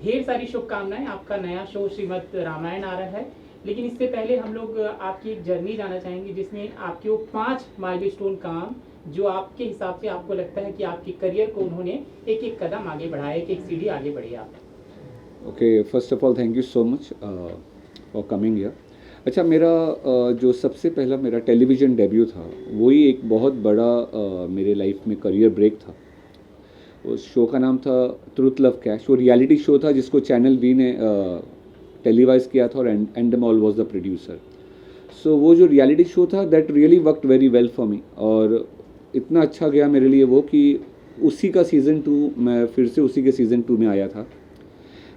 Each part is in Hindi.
ढेर सारी शुभकामनाएं। आपका नया शो श्रीमद् रामायण आ रहा है, लेकिन इससे पहले हम लोग आपकी एक जर्नी जाना चाहेंगे जिसमें आपके वो 5 माइलस्टोन काम जो आपके हिसाब से आपको लगता है कि आपके करियर को उन्होंने एक एक कदम आगे बढ़ाया, एक एक सीढ़ी आगे बढ़ी आप। Okay, first of all thank you so much for coming here. अच्छा, मेरा जो सबसे पहला मेरा टेलीविज़न डेब्यू था वही एक बहुत बड़ा मेरे लाइफ में करियर ब्रेक था। उस शो का नाम था ट्रूथ लव कैश। वो रियलिटी शो था जिसको चैनल वी ने टेलीवाइज किया था और एंडमॉल वाज द प्रोड्यूसर। सो वो जो रियलिटी शो था that really worked very well for me, और इतना अच्छा गया मेरे लिए वो कि उसी का सीज़न 2 मैं फिर से उसी के सीज़न 2 में आया था।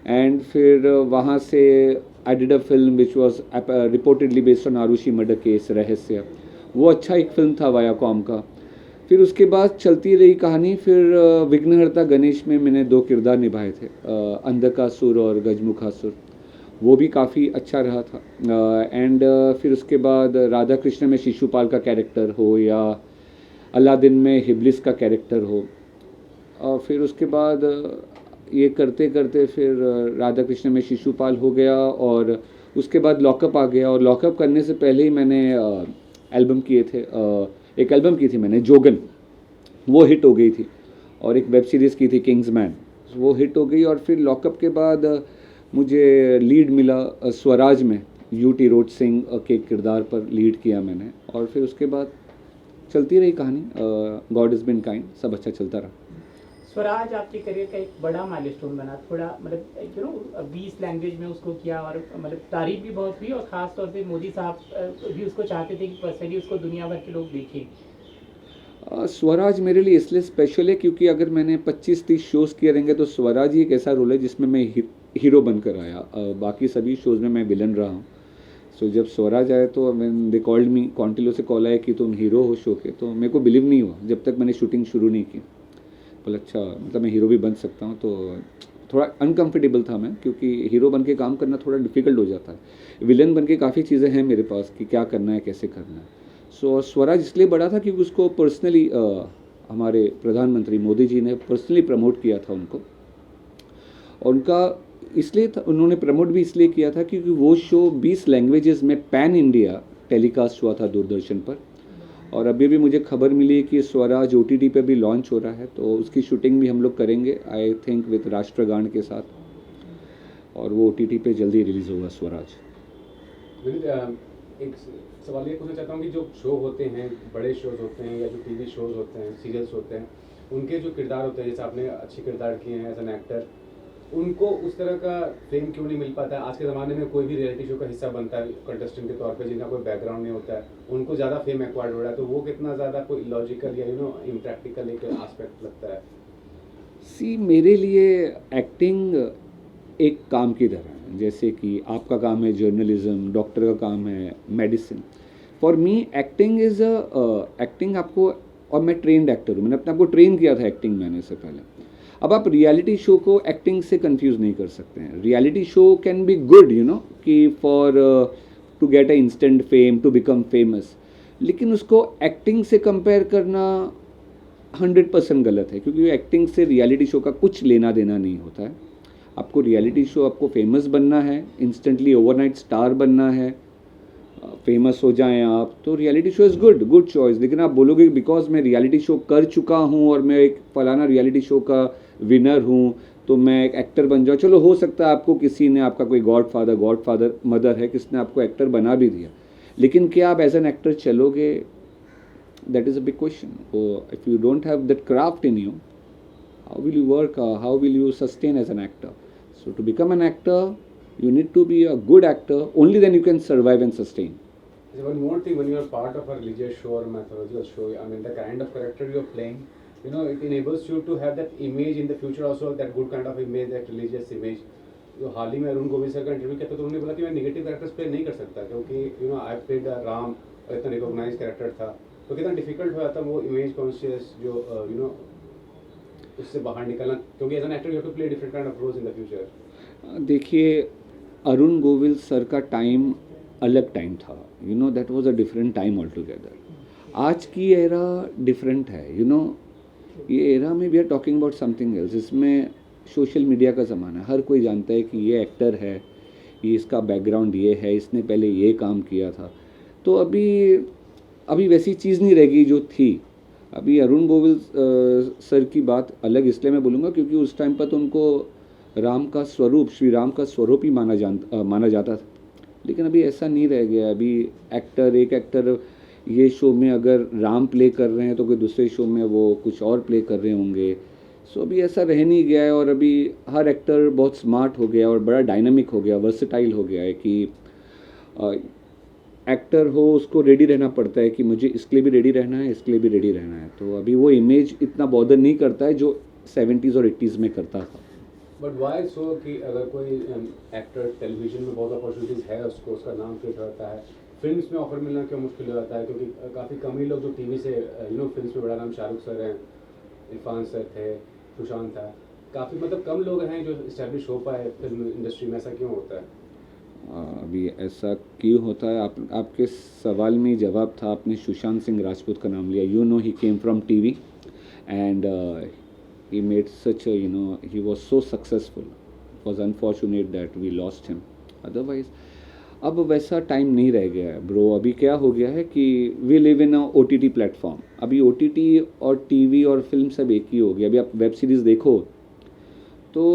एंड फिर वहाँ से I did a film which was reportedly based on Aarushi murder case, रहस्य। वो अच्छा एक फिल्म था वायाकॉम का। फिर उसके बाद चलती रही कहानी। फिर विघ्नहर्ता गणेश में मैंने 2 किरदार निभाए थे, अंधकासुर और गजमुखासुर। वो भी काफ़ी अच्छा रहा था। एंड फिर उसके बाद राधा कृष्ण में शिशुपाल का कैरेक्टर हो या अलादीन में हिब्लिस का कैरेक्टर हो, और फिर उसके बाद ये करते करते फिर राधा कृष्ण में शिशुपाल हो गया, और उसके बाद लॉकअप आ गया। और लॉकअप करने से पहले ही मैंने एल्बम किए थे, एक एल्बम की थी मैंने जोगन, वो हिट हो गई थी। और एक वेब सीरीज़ की थी किंग्समैन, वो हिट हो गई। और फिर लॉकअप के बाद मुझे लीड मिला स्वराज में, यूटी रोड सिंह के किरदार पर लीड किया मैंने। और फिर उसके बाद चलती रही कहानी, गॉड इज़ बिन काइंड, सब अच्छा चलता रहा। स्वराज आपके करियर का एक बड़ा माइलस्टोन बना, थोड़ा मतलब 20 लैंग्वेज में उसको किया, और मतलब तारीफ भी बहुत हुई, और ख़ास तौर पे मोदी साहब भी उसको चाहते थे कि पर्सनली उसको दुनिया भर के लोग देखें। स्वराज मेरे लिए इसलिए स्पेशल है क्योंकि अगर मैंने 25-30 शोज़ किए रहेंगे तो स्वराज ही एक ऐसा रोल है जिसमें मैं हीरो बनकर आया। बाकी सभी शोज़ में मैं विलन रहा हूँ। सो जब स्वराज आया तो व्हेन दे कॉल्ड मी, कॉन्टिलो से कॉल आया कि तुम हीरो हो शो के, तो मेरे को बिलीव नहीं हुआ जब तक मैंने शूटिंग शुरू नहीं की। बोला अच्छा, मतलब मैं हीरो भी बन सकता हूँ। तो थोड़ा अनकंफर्टेबल था मैं, क्योंकि हीरो बन के काम करना थोड़ा डिफिकल्ट हो जाता है। विलन बन के काफ़ी चीज़ें हैं मेरे पास कि क्या करना है, कैसे करना है। सो स्वराज इसलिए बड़ा था क्योंकि उसको पर्सनली हमारे प्रधानमंत्री मोदी जी ने पर्सनली प्रमोट किया था उनको। और उनका इसलिए था, उन्होंने प्रमोट भी इसलिए किया था क्योंकि वो शो 20 लैंग्वेजेस में पैन इंडिया टेलीकास्ट हुआ था दूरदर्शन पर। और अभी भी मुझे खबर मिली है कि स्वराज OTT पे भी लॉन्च हो रहा है, तो उसकी शूटिंग भी हम लोग करेंगे आई थिंक विद राष्ट्रगान के साथ, और वो OTT पे जल्दी रिलीज़ होगा स्वराज। एक सवाल ये पूछना चाहता हूँ कि जो शो होते हैं, बड़े शोज होते हैं या जो टीवी शोज होते हैं, सीरियल्स होते हैं, उनके जो किरदार होते हैं, जैसे आपने अच्छे किरदार किए हैं एज एन एक्टर, उनको उस तरह का फेम क्यों नहीं मिल पाता है? आज के ज़माने में कोई भी रियलिटी शो का हिस्सा बनता है कंटेस्टेंट के तौर पे, जिनका कोई बैकग्राउंड नहीं होता है, उनको ज़्यादा फेम एक्वायर्ड हो रहा है, तो वो कितना ज़्यादा कोई लॉजिकल या इम्प्रैक्टिकल एक एस्पेक्ट लगता है? सी, मेरे लिए एक्टिंग एक काम की तरह है, जैसे कि आपका काम है जर्नलिज्म, डॉक्टर का काम है medicine. For me acting is acting आपको, और मैं ट्रेंड एक्टर हूँ, मैंने अपने आप को ट्रेन किया था एक्टिंग में आने से पहले। अब आप रियलिटी शो को एक्टिंग से कंफ्यूज नहीं कर सकते हैं। Reality show can be good कि for to get a instant fame, to become famous, लेकिन उसको एक्टिंग से कंपेयर करना 100% गलत है, क्योंकि एक्टिंग से रियलिटी शो का कुछ लेना देना नहीं होता है। आपको रियलिटी शो, आपको फेमस बनना है, इंस्टेंटली ओवरनाइट स्टार बनना है, फेमस हो जाएं आप, तो reality show is good choice. लेकिन आप बोलोगे बिकॉज मैं रियलिटी शो कर चुका हूँ और मैं एक फलाना रियलिटी शो का विनर हूँ तो मैं एक एक्टर बन जाऊँ। चलो, हो सकता है आपको किसी ने, आपका कोई गॉडफादर मदर है, किसने आपको एक्टर बना भी दिया, लेकिन क्या आप एज एन एक्टर चलोगे? That is a big question. If you don't have that craft in you, how will you work, how will you sustain as an actor? So to become an actor, you need to be a good actor, only then you can survive and sustain. One more thing, when you are part of a religious show or mythological show, I mean the kind of character you are playing, it enables you to have that image in the future also, that good kind of image, that religious image. जो हाल ही में अरुण गोविल सर का इंटरव्यू किया था तो उन्होंने बोला कि मैं नेगेटिव कैरेक्टर्स प्ले नहीं कर सकता, क्योंकि आई प्लेड राम और इतना रिकॉग्नाइज कैरेक्टर था, तो कितना डिफिकल्ट हुआ था वो इमेज कॉन्शियस जो उससे बाहर निकलना, क्योंकि as an actor you have to play different kind of roles in the future. देखिए, अरुण गोविल सर का टाइम अलग टाइम था, that was a different time all together. आज की एरा डिफरेंट है, ये एरा में we are talking about something else. इसमें सोशल मीडिया का ज़माना है, हर कोई जानता है कि ये एक्टर है, ये इसका बैकग्राउंड ये है, इसने पहले ये काम किया था। तो अभी वैसी चीज़ नहीं रहेगी जो थी। अभी अरुण गोविल सर की बात अलग इसलिए मैं बोलूँगा क्योंकि उस टाइम पर तो उनको राम का स्वरूप, श्री राम का स्वरूप ही माना जाता था। लेकिन अभी ऐसा नहीं रह गया। अभी एक एक्टर ये शो में अगर राम प्ले कर रहे हैं तो कोई दूसरे शो में वो कुछ और प्ले कर रहे होंगे। सो अभी ऐसा रह नहीं गया है और अभी हर एक्टर बहुत स्मार्ट हो गया और बड़ा डायनामिक हो गया, वर्सेटाइल हो गया है कि एक्टर हो उसको रेडी रहना पड़ता है कि मुझे इसके लिए भी रेडी रहना है, इसके लिए भी रेडी रहना है। तो अभी वो इमेज इतना बॉदर नहीं करता है जो 70s और 80s में करता था। बट वाई सो कि अगर कोई एक्टर टेलीविजन में बहुत अपॉर्चुनिटीज़ है उसको, उसका नाम फिट रहता है, फिल्म्स में ऑफर मिलना क्यों मुश्किल हो जाता है? क्योंकि काफ़ी कम ही लोग जो टीवी से फिल्म्स में, बड़ा नाम शाहरुख सर हैं, इरफान सर थे, सुशांत था, काफ़ी मतलब कम लोग हैं जो इस्टेब्लिश हो पाए फिल्म इंडस्ट्री में। ऐसा क्यों होता है? अभी ऐसा क्यों होता है? आपके सवाल में जवाब था, आपने सुशांत सिंह राजपूत का नाम लिया। You know he came from TV and he made such a, he was so successful. It was unfortunate that we lost him. Otherwise, अब वैसा टाइम नहीं रह गया है ब्रो। अभी क्या हो गया है कि we live in a OTT platform. अभी OTT और टीवी और फिल्म सब एक ही हो गया। अभी आप वेब सीरीज़ देखो तो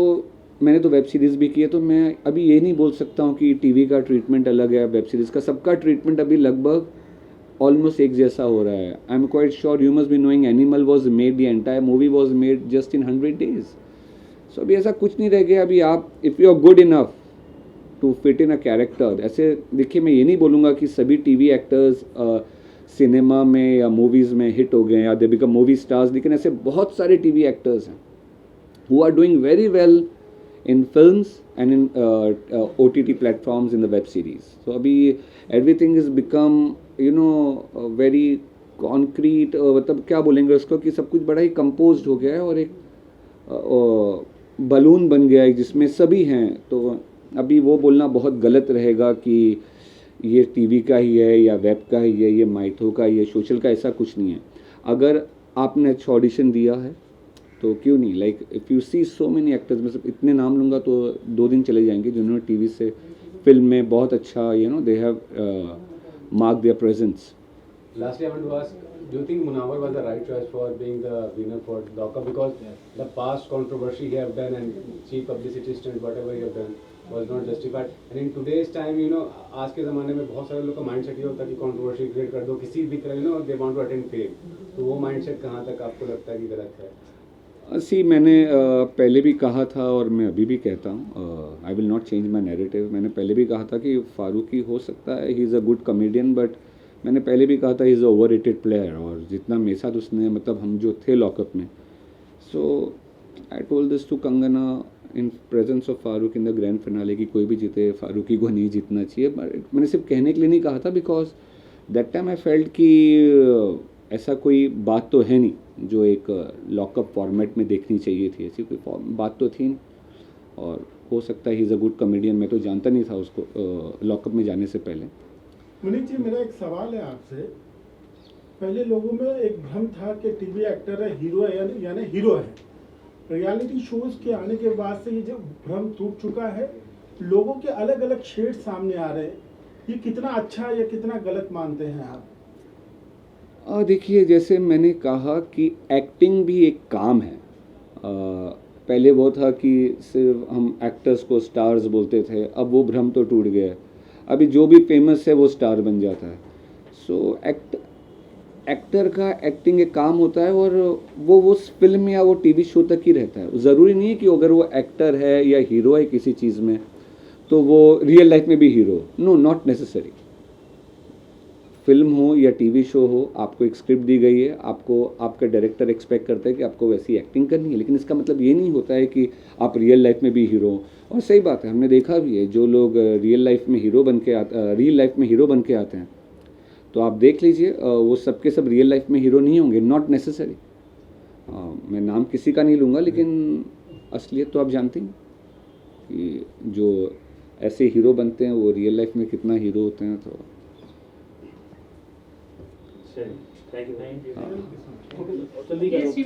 मैंने तो वेब सीरीज़ भी की है, तो मैं अभी ये नहीं बोल सकता हूँ कि टीवी का ट्रीटमेंट अलग है, वेब सीरीज़ का। सबका ट्रीटमेंट अभी लगभग ऑलमोस्ट एक जैसा हो रहा है। I am quite sure you must be knowing Animal was made, the entire movie was made just in 100 days। So अभी ऐसा कुछ नहीं रह गया। अभी आप if you are good enough to fit in a character, ऐसे देखिए मैं ये नहीं बोलूँगा कि सभी टीवी एक्टर्स सिनेमा में या मूवीज़ में हिट हो गए या दे बिकम मूवी स्टार्स, लेकिन ऐसे बहुत सारे टीवी एक्टर्स हैं who are doing very well in films and in OTT platforms in the web series. So abhi everything has become very concrete, मतलब क्या बोलेंगे उसको कि सब कुछ बड़ा ही composed हो गया है और एक बलून बन गया है जिसमें सभी हैं। तो अभी वो बोलना बहुत गलत रहेगा कि ये टीवी का ही है या वेब का ही है, ये माइथो का ही है, सोशल का, ऐसा कुछ नहीं है। अगर आपने अच्छा ऑडिशन दिया है तो क्यों नहीं, like if you see so many actors, मैं सब इतने नाम लूँगा तो 2 दिन चले जाएंगे जिन्होंने टीवी से फिल्म में बहुत अच्छा they have mark there presence. Lastly, I want to ask, do you think Munawar was the right choice for being the winner for Lockup? Because the past controversy he have done and cheap publicity stunt, whatever he have done, was not justified. And in today's time, आज के ज़माने में बहुत सारे लोग का माइंडसेट ये होता है कि कंट्रोवर्सी क्रिएट कर दो किसी भी तरह, they want to attain fame. तो वो माइंडसेट कहाँ तक आपको लगता है कि गलत है? मैंने पहले भी कहा था और मैं अभी भी कहता हूँ, I will not change my narrative. मैंने पहले भी कहा था कि फारूकी हो सकता है, he is a good comedian, but मैंने पहले भी कहा था he is a overrated player. और जितना मेरे साथ उसने, मतलब हम जो थे लॉकअप में, so I told this to Kangana in presence of Farooq in the grand finale कि कोई भी जीते फारूकी को नहीं जीतना चाहिए। मैंने सिर्फ कहने के लिए नहीं कहा था, because that time I felt कि ऐसा कोई बात तो है नहीं जो एक लॉकअप फॉर्मेट में देखनी चाहिए थी, ऐसी कोई बात तो थी नहीं। और हो सकता है he is a good comedian, मैं तो जानता नहीं था उसको लॉकअप में जाने से पहले। मुनीत जी, मेरा एक सवाल है आपसे। पहले लोगों में एक भ्रम था कि टीवी एक्टर है, हीरो है, यानी हीरो है। रियलिटी शोज के आने के बाद से ये जो भ्रम टूट चुका है, लोगों के अलग अलग शेड सामने आ रहे हैं। ये कितना अच्छा या कितना गलत मानते हैं आप? देखिए, जैसे मैंने कहा कि एक्टिंग भी एक काम है। पहले वो था कि सिर्फ हम एक्टर्स को स्टार्स बोलते थे, अब वो भ्रम तो टूट गया है। अभी जो भी फेमस है वो स्टार बन जाता है। सो एक्टर का एक्टिंग एक काम होता है और वो उस फिल्म या वो टीवी शो तक ही रहता है। ज़रूरी नहीं है कि अगर वो एक्टर है या हीरो है किसी चीज़ में तो वो रियल लाइफ में भी hero. No, not necessary. Film हो या टीवी शो हो, आपको एक स्क्रिप्ट दी गई है, आपको आपका डायरेक्टर एक्सपेक्ट करता है कि आपको वैसी एक्टिंग करनी है, लेकिन इसका मतलब ये नहीं होता है कि आप रियल लाइफ में भी हीरो। और सही बात है, हमने देखा भी है, जो लोग रियल लाइफ में हीरो बन के आते हैं, तो आप देख लीजिए वो सब के सब रियल लाइफ में हीरो नहीं होंगे, नॉट नेसेसरी। मैं नाम किसी का नहीं लूँगा, लेकिन असलियत तो आप जानते हैं कि जो ऐसे हीरो बनते हैं वो रियल लाइफ में कितना हीरो होते हैं। तो थैंक यू। Yes,